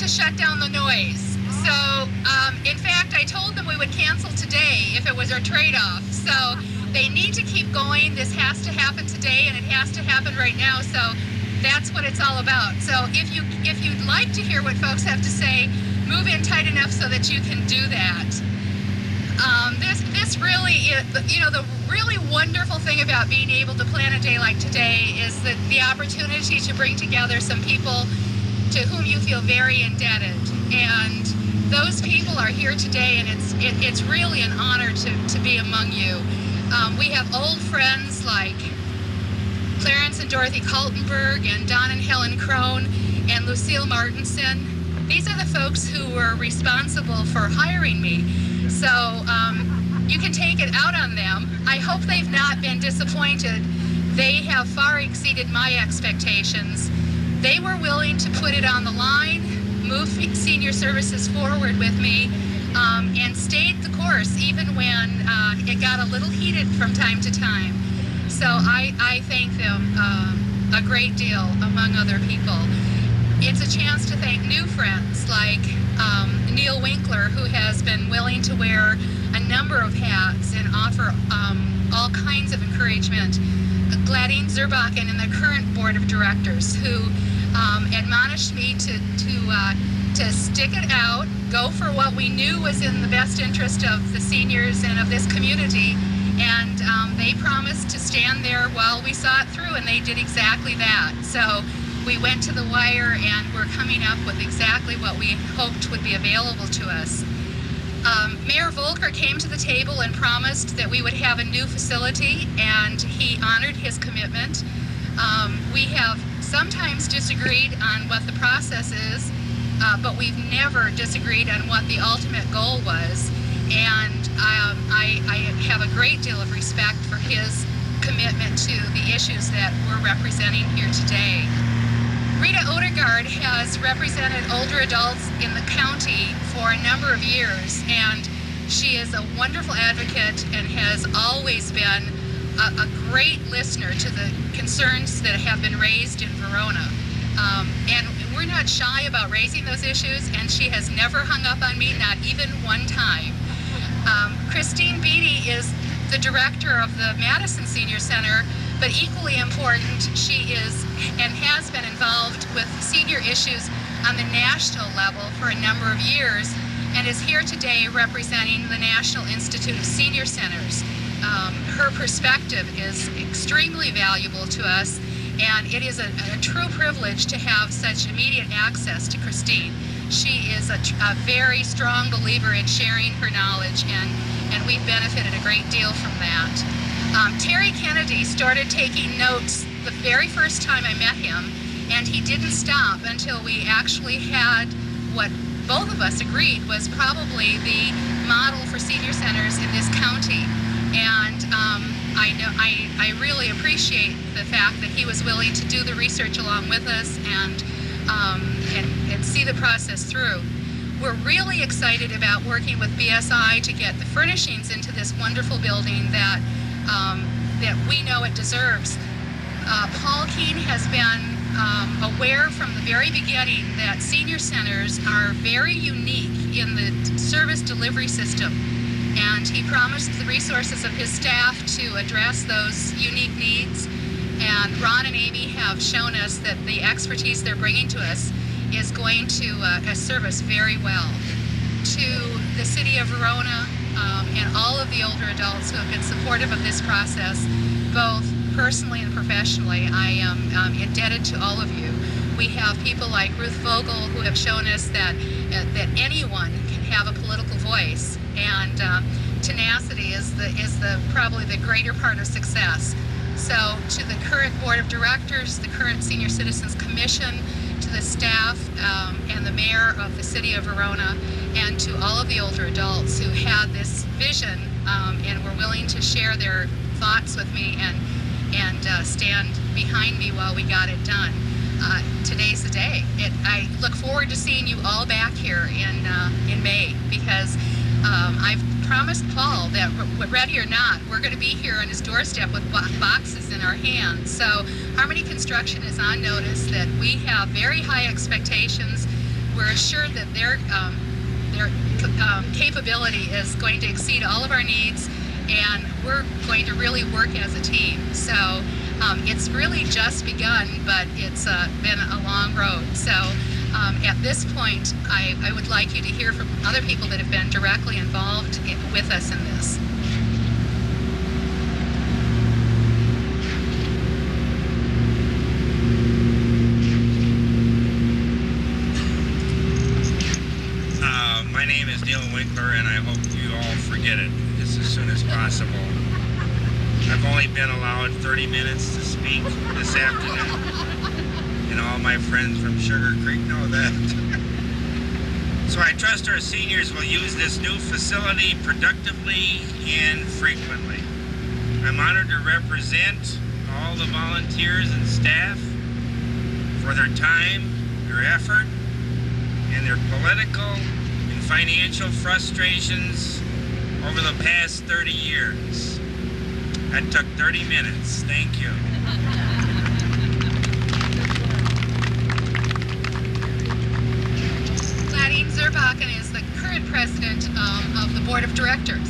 shut down the noise. So, in fact, I told them we would cancel today if it was our trade-off. So they need to keep going. This has to happen today, and it has to happen right now. So that's what it's all about. So if you'd like to hear what folks have to say, move in tight enough so that you can do that. This really is, the really wonderful thing about being able to plan a day like today is that the opportunity to bring together some people to whom you feel very indebted. And those people are here today, and it's really an honor to be among you. We have old friends like Clarence and Dorothy Kaltenberg and Don and Helen Crone and Lucille Martinson. These are the folks who were responsible for hiring me. So you can take it out on them. I hope they've not been disappointed. They have far exceeded my expectations. They were willing to put it on the line, move senior services forward with me, and stayed the course even when it got a little heated from time to time. So I thank them a great deal, among other people. It's a chance to thank new friends like Neil Winkler, who has been willing to wear a number of hats and offer all kinds of encouragement. Gladine Zerbakken and the current board of directors, who admonished me to stick it out, go for what we knew was in the best interest of the seniors and of this community, and they promised to stand there while we saw it through, and they did exactly that. So we went to the wire, and we're coming up with exactly what we hoped would be available to us. Mayor Volker came to the table and promised that we would have a new facility, and he honored his commitment. We have sometimes disagreed on what the process is, but we've never disagreed on what the ultimate goal was. And I have a great deal of respect for his commitment to the issues that we're representing here today. Rita Odegaard has represented older adults in the county for a number of years, and she is a wonderful advocate and has always been a great listener to the concerns that have been raised in Verona. And we're not shy about raising those issues, and she has never hung up on me, not even one time. Christine Beatty is the director of the Madison Senior Center, but equally important, she is and has been involved with senior issues on the national level for a number of years, and is here today representing the National Institute of Senior Centers. Her perspective is extremely valuable to us, and it is a true privilege to have such immediate access to Christine. She is a very strong believer in sharing her knowledge, and we've benefited a great deal from that. Terry Kennedy started taking notes the very first time I met him, and he didn't stop until we actually had what both of us agreed was probably the model for senior centers in this county. And I really appreciate the fact that he was willing to do the research along with us and see the process through. We're really excited about working with BSI to get the furnishings into this wonderful building that we know it deserves. Paul Keene has been aware from the very beginning that senior centers are very unique in the service delivery system, and he promised the resources of his staff to address those unique needs. And Ron and Amy have shown us that the expertise they're bringing to us is going to serve us very well. To the city of Verona and all of the older adults who have been supportive of this process, both personally and professionally, I am indebted to all of you. We have people like Ruth Vogel who have shown us that anyone can have a political voice, and tenacity is probably the greater part of success. So to the current board of directors, the current Senior Citizens Commission, to the staff and the mayor of the city of Verona, and to all of the older adults who had this vision and were willing to share their thoughts with me and stand behind me while we got it done. Today's the day. I look forward to seeing you all back here in May, because I've promised Paul that ready or not, we're going to be here on his doorstep with boxes in our hands. So Harmony Construction is on notice that we have very high expectations. we're assured that their capability is going to exceed all of our needs, and we're going to really work as a team. So it's really just begun, but it's been a long road. So at this point, I would like you to hear from other people that have been directly involved with us in this. My name is Neil Winkler, and I hope you all forget it just as soon as possible. I've only been allowed 30 minutes to speak this afternoon, and all my friends from Sugar Creek know that. So I trust our seniors will use this new facility productively and frequently. I'm honored to represent all the volunteers and staff for their time, their effort, and their political and financial frustrations over the past 30 years. That took 30 minutes. Thank you. Nadine Zerbakken is the current president of the board of directors.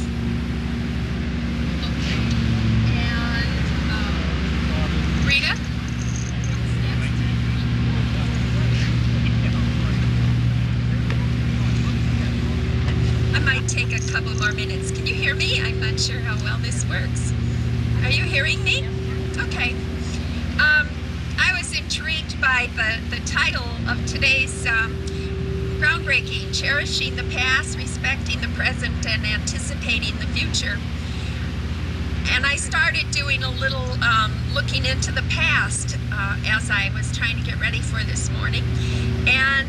And Rita? I might take a couple more minutes. Can you hear me? I'm not sure how well this works. Are you hearing me? Okay. I was intrigued by the title of today's groundbreaking, Cherishing the Past, Respecting the Present, and Anticipating the Future. And I started doing a little looking into the past as I was trying to get ready for this morning. And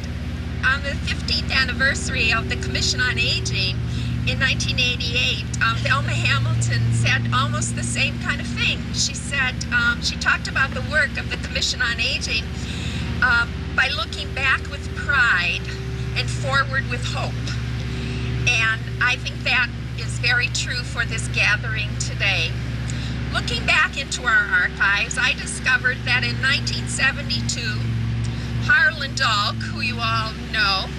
on the 15th anniversary of the Commission on Aging in 1988, Thelma Hamilton said almost the same kind of thing. She said, she talked about the work of the Commission on Aging by looking back with pride and forward with hope. And I think that is very true for this gathering today. Looking back into our archives, I discovered that in 1972, Harlan Dahlk, who you all know,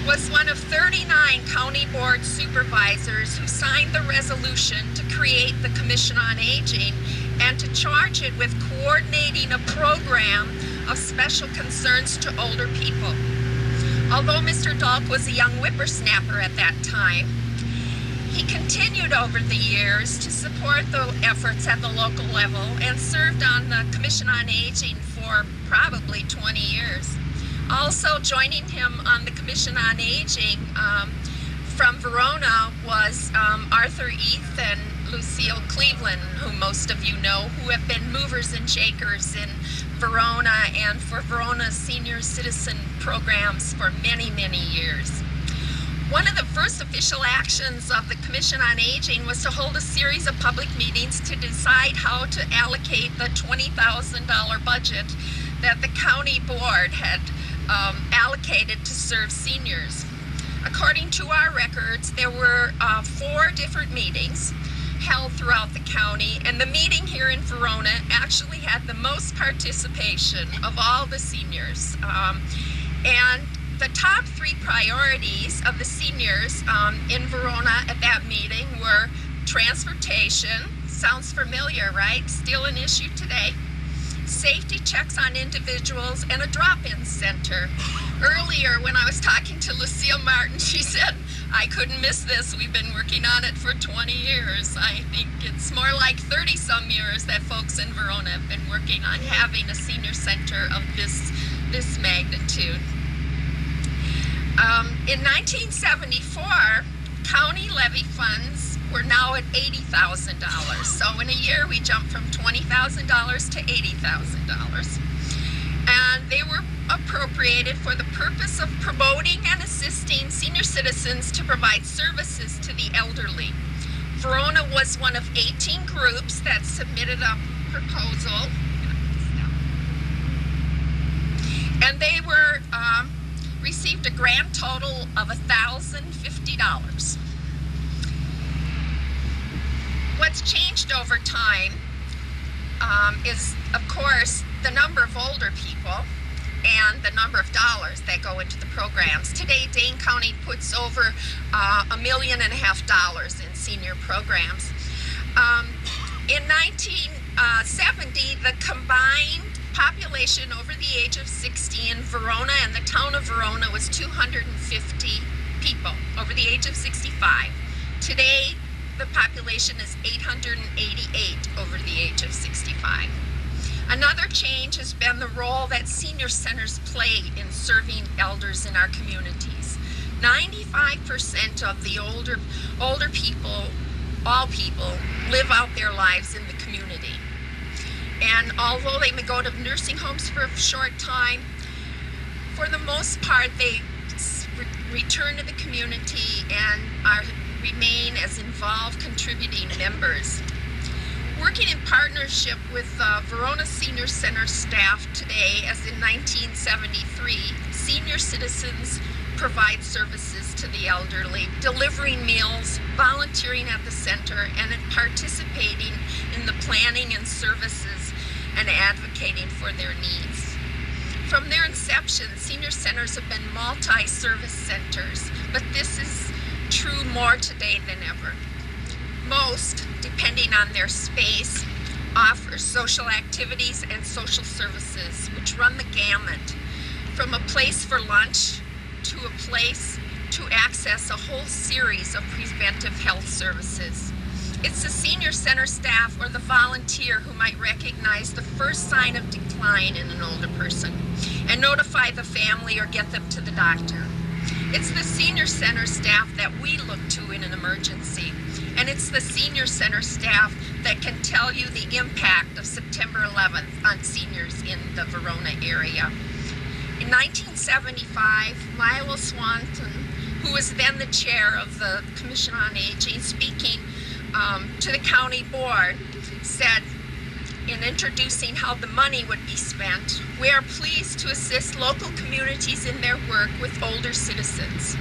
was one of 39 county board supervisors who signed the resolution to create the Commission on Aging and to charge it with coordinating a program of special concerns to older people. Although Mr. Dahlk was a young whippersnapper at that time, he continued over the years to support the efforts at the local level and served on the Commission on Aging for probably 20 years. Also joining him on the Commission on Aging from Verona was Arthur Eath and Lucille Cleveland, who most of you know, who have been movers and shakers in Verona and for Verona Senior Citizen programs for many, many years. One of the first official actions of the Commission on Aging was to hold a series of public meetings to decide how to allocate the $20,000 budget that the county board had allocated to serve seniors. According to our records, there were 4 different meetings held throughout the county, and the meeting here in Verona actually had the most participation of all the seniors. And the top 3 priorities of the seniors in Verona at that meeting were transportation, sounds familiar, right? Still an issue today. Safety checks on individuals, and a drop-in center. Earlier, when I was talking to Lucille Martin, she said, I couldn't miss this. We've been working on it for 20 years. I think it's more like 30-some years that folks in Verona have been working on having a senior center of this magnitude. In 1974, county levy funds were now at $80,000. So in a year, we jumped from $20,000 to $80,000. And they were appropriated for the purpose of promoting and assisting senior citizens to provide services to the elderly. Verona was one of 18 groups that submitted a proposal. And they were received a grand total of $1,050. What's changed over time is, of course, the number of older people. and the number of dollars that go into the programs. Today, Dane County puts over $1.5 million in senior programs. In 1970, the combined population over the age of 60 in Verona and the town of Verona was 250 people over the age of 65. Today, the population is 888 over the age of 65. Another change has been the role that senior centers play in serving elders in our communities. 95% of the older people, all people, live out their lives in the community. And although they may go to nursing homes for a short time, for the most part they return to the community and remain as involved contributing members. Working in partnership with Verona Senior Center staff today, as in 1973, senior citizens provide services to the elderly, delivering meals, volunteering at the center, and participating in the planning and services and advocating for their needs. From their inception, senior centers have been multi-service centers, but this is true more today than ever. Most, depending on their space, offer social activities and social services, which run the gamut, from a place for lunch to a place to access a whole series of preventive health services. It's the senior center staff or the volunteer who might recognize the first sign of decline in an older person and notify the family or get them to the doctor. It's the senior center staff that we look to in an emergency, and it's the senior center staff that can tell you the impact of September 11th on seniors in the Verona area. In 1975, Milo Swanson, who was then the chair of the Commission on Aging, speaking to the county board, said, in introducing how the money would be spent, "We are pleased to assist local communities in their work with older citizens."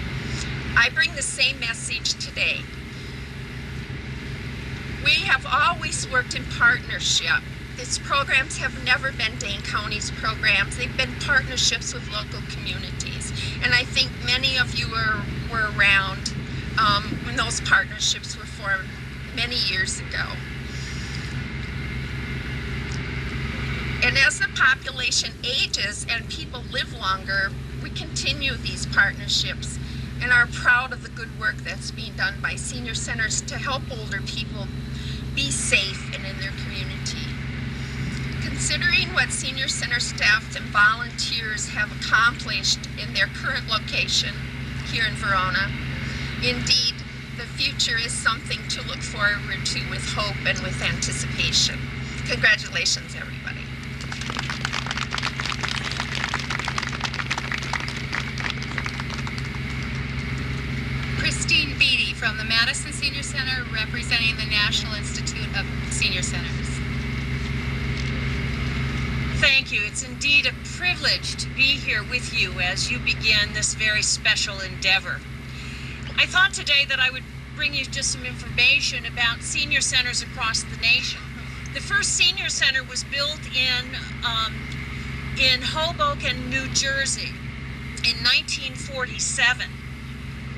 I bring the same message today. We have always worked in partnership. These programs have never been Dane County's programs. They've been partnerships with local communities. And I think many of you were around when those partnerships were formed many years ago. And as the population ages and people live longer, we continue these partnerships and are proud of the good work that's being done by senior centers to help older people be safe and in their community. Considering what senior center staff and volunteers have accomplished in their current location here in Verona, indeed, the future is something to look forward to with hope and with anticipation. Congratulations, everybody. Christine Beatty from the Madison Senior Center, representing the National Institute of Senior Centers. Thank you. It's indeed a privilege to be here with you as you begin this very special endeavor. I thought today that I would bring you just some information about senior centers across the nation. The first senior center was built in Hoboken, New Jersey in 1947.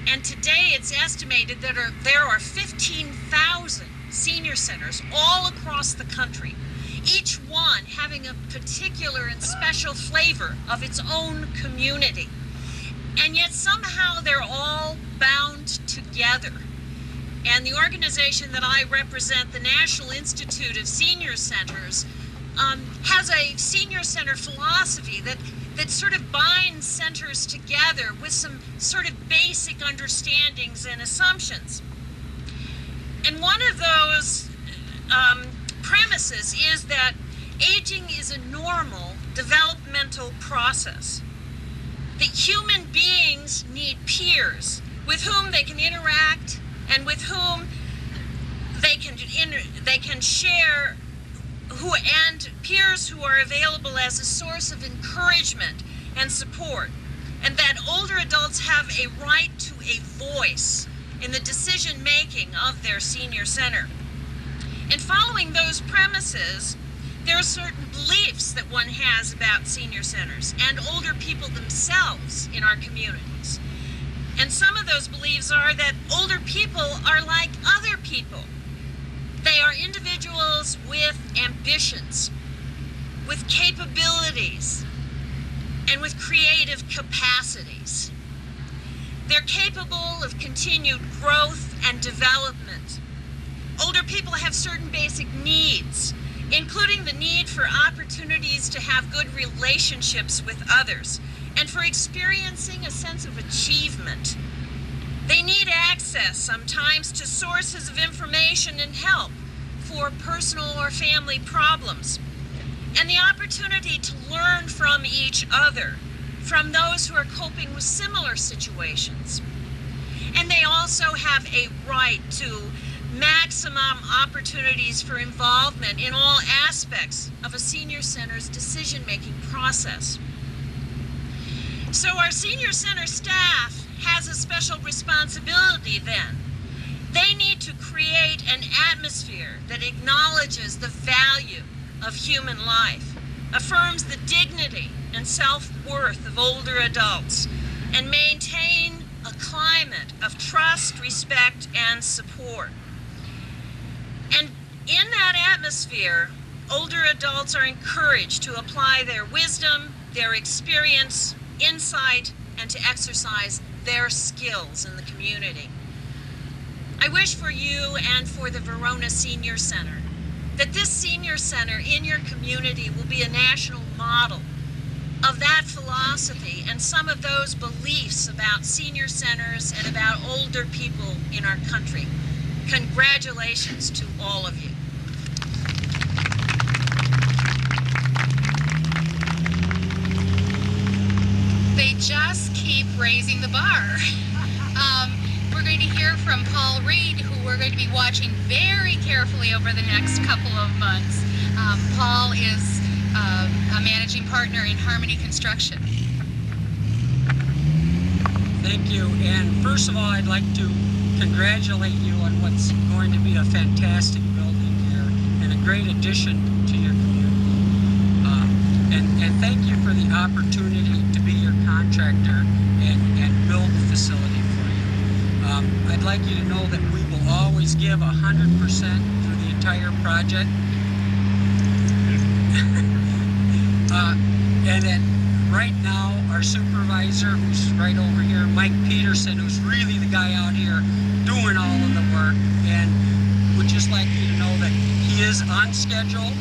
And today it's estimated that there are 15,000 senior centers all across the country, each one having a particular and special flavor of its own community. And yet somehow they're all bound together. And the organization that I represent, the National Institute of Senior Centers, has a senior center philosophy that sort of binds centers together with some sort of basic understandings and assumptions. And one of those premises is that aging is a normal developmental process. That human beings need peers with whom they can interact and with whom they can share, and peers who are available as a source of encouragement and support, and that older adults have a right to a voice in the decision making of their senior center. And following those premises, there are certain beliefs that one has about senior centers and older people themselves in our communities. And some of those beliefs are that older people are like other people. They are individuals with ambitions, with capabilities, and with creative capacities. They're capable of continued growth and development. Older people have certain basic needs, including the need for opportunities to have good relationships with others and for experiencing a sense of achievement. They need access sometimes to sources of information and help for personal or family problems, and the opportunity to learn from each other, from those who are coping with similar situations. And they also have a right to maximum opportunities for involvement in all aspects of a senior center's decision-making process. So our senior center staff has a special responsibility then. They need to create an atmosphere that acknowledges the value of human life, affirms the dignity and self-worth of older adults, and maintain a climate of trust, respect, and support. And in that atmosphere, older adults are encouraged to apply their wisdom, their experience, insight, and to exercise their skills in the community. I wish for you and for the Verona Senior Center that this senior center in your community will be a national model of that philosophy and some of those beliefs about senior centers and about older people in our country. Congratulations to all of you. They just keep raising the bar. We're going to hear from Paul Reed, who we're going to be watching very carefully over the next couple of months. Paul is a managing partner in Harmony Construction. Thank you. And first of all, I'd like to congratulate you on what's going to be a fantastic building here and a great addition to your community. And thank you for the opportunity to be your contractor and build the facility for you. I'd like you to know that we will always give 100% through the entire project. And that right now, our supervisor, who's right over here, Mike Peterson, who's really the guy out here doing all of the work, and would just like you to know that he is on schedule,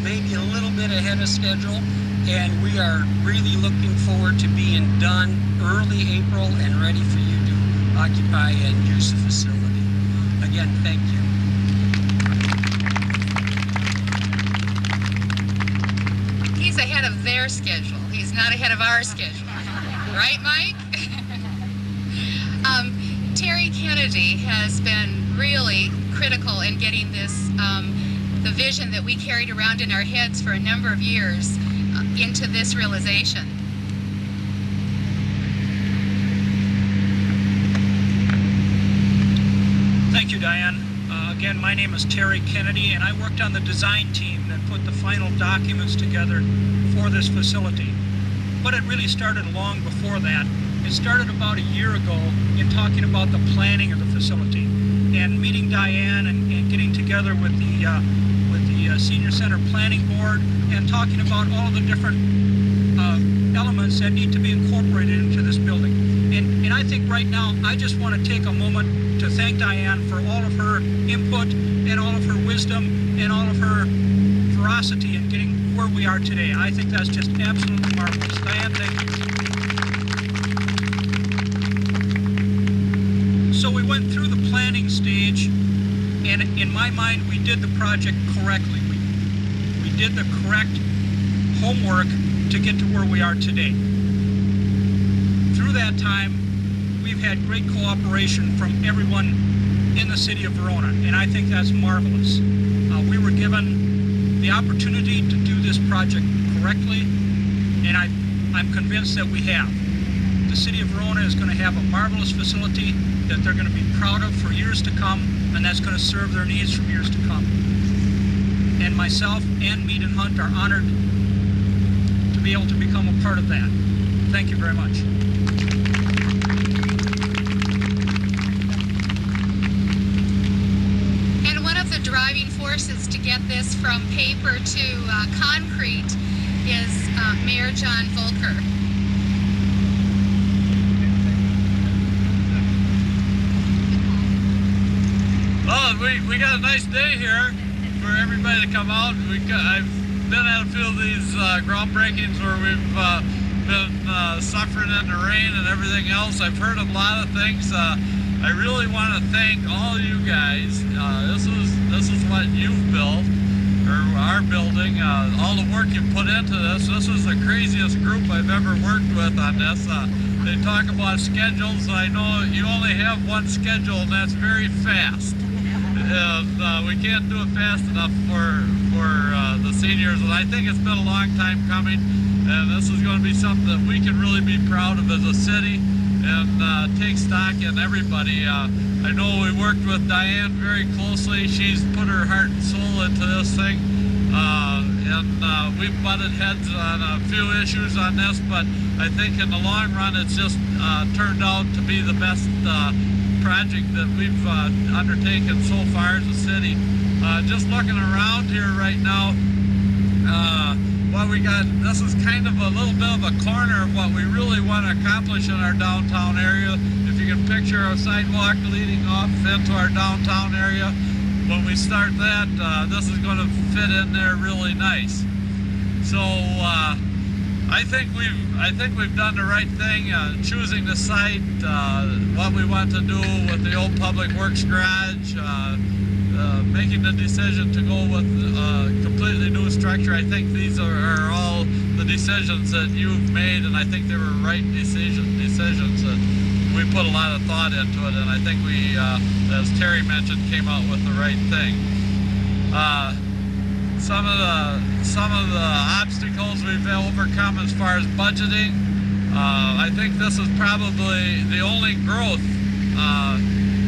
maybe a little bit ahead of schedule, and we are really looking forward to being done early April and ready for you to occupy and use the facility. Again, thank you. He's ahead of their schedule. He's not ahead of our schedule. Right, Mike? Terry Kennedy has been really critical in getting this, the vision that we carried around in our heads for a number of years into this realization. Thank you, Diane. Again, my name is Terry Kennedy, and I worked on the design team that put the final documents together for this facility. But it really started long before that. It started about a year ago in talking about the planning of the facility and meeting Diane and getting together with the Senior Center Planning Board and talking about all the different elements that need to be incorporated into this building. And I think right now, I just want to take a moment to thank Diane for all of her input and all of her wisdom and all of her veracity in getting where we are today. I think that's just absolutely marvelous. Diane, thank you. So we went through the planning stage, and in my mind, we did the project correctly. We did the correct homework to get to where we are today. Through that time, we've had great cooperation from everyone in the city of Verona, and I think that's marvelous. We were given the opportunity to do this project correctly, and I'm convinced that we have. The city of Verona is going to have a marvelous facility that they're going to be proud of for years to come, and that's going to serve their needs for years to come. and myself and Mead and Hunt are honored to be able to become a part of that. Thank you very much. And one of the driving forces to get this from paper to concrete is Mayor John Volker. Well, we got a nice day here for everybody to come out. I've been at a few of these groundbreakings where we've been suffering in the rain and everything else. I've heard a lot of things. I really want to thank all you guys. This is what you've built, or are building. All the work you put into this. This is the craziest group I've ever worked with on this. They talk about schedules. I know you only have one schedule, and that's very fast. And we can't do it fast enough for the seniors, and I think it's been a long time coming, and this is going to be something that we can really be proud of as a city and take stock in everybody. I know we worked with Diane very closely. She's put her heart and soul into this thing, and we've butted heads on a few issues on this, but I think in the long run it's just turned out to be the best project that we've undertaken so far as a city. Just looking around here right now, what we got, this is kind of a little bit of a corner of what we really want to accomplish in our downtown area. If you can picture a sidewalk leading off into our downtown area, when we start that, this is going to fit in there really nice. So I think we've done the right thing, choosing the site, what we want to do with the old Public Works garage, making the decision to go with a completely new structure. I think these are all the decisions that you've made, and I think they were right decisions that we put a lot of thought into it, and I think we, as Terry mentioned, came out with the right thing. Some of the obstacles we've overcome as far as budgeting, I think this is probably the only growth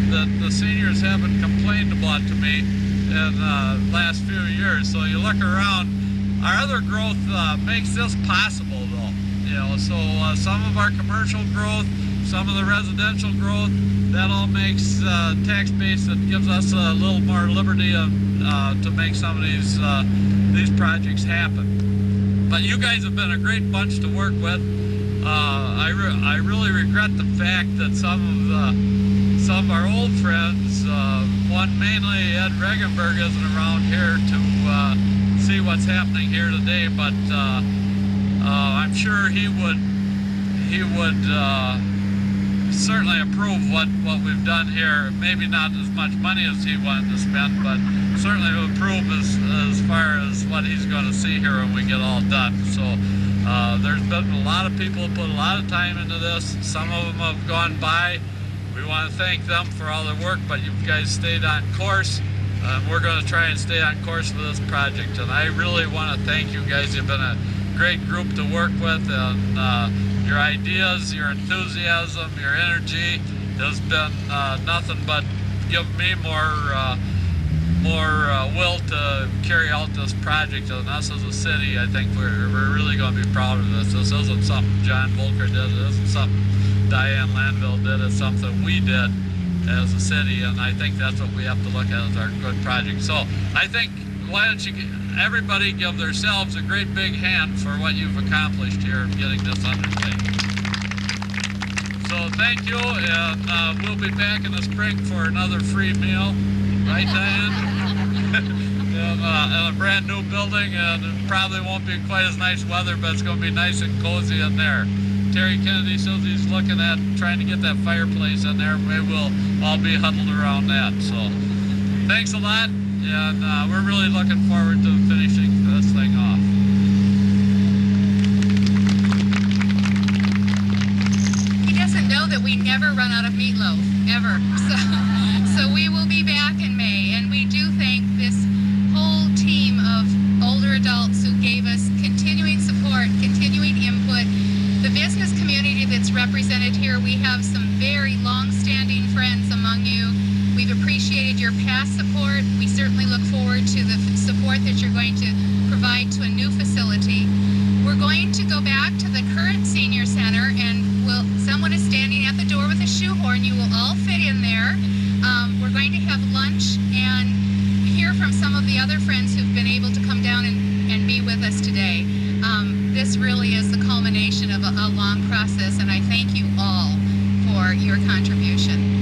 that the seniors haven't complained about to me in the last few years. So you look around, our other growth makes this possible, though. You know, so some of our commercial growth, some of the residential growth, that all makes tax base that gives us a little more liberty to make some of these projects happen. But you guys have been a great bunch to work with. I really regret the fact that some of our old friends, one mainly Ed Regenberg, isn't around here to see what's happening here today. But I'm sure he would certainly approve what we've done here. Maybe not as much money as he wanted to spend, but certainly would approve as far as what he's going to see here when we get all done. So there's been a lot of people who put a lot of time into this. Some of them have gone by. We want to thank them for all their work, but you guys stayed on course. We're going to try and stay on course with this project, and I really want to thank you guys. You've been a great group to work with, and your ideas, your enthusiasm, your energy has been nothing but give me more will to carry out this project. And us as a city, I think we're really going to be proud of this. This isn't something John Volker did. This isn't something Diane Landville did. It's something we did as a city, and I think that's what we have to look at as our good project. So I think, why don't you everybody give themselves a great big hand for what you've accomplished here in getting this undertaken. So thank you, and we'll be back in the spring for another free meal, right, Diane? in a brand new building, and it probably won't be quite as nice weather, but it's going to be nice and cozy in there. Terry Kennedy says he's looking at trying to get that fireplace in there. Maybe we'll all be huddled around that. So thanks a lot, and we're really looking forward to finishing this thing off. He doesn't know that we never run out of meatloaf, ever. So we will be back in May, and we do thank this whole team of older adults who gave us continuing support, continuing input. The business community that's represented here, we have some very long-standing friends among you. We've appreciated your past support. We certainly look forward to the support support that you're going to provide to a new facility. We're going to go back to the current senior center, and someone is standing at the door with a shoehorn. You will all fit in there. We're going to have lunch and hear from some of the other friends who've been able to come down and be with us today. This really is the culmination of a long process, and I thank you all for your contribution.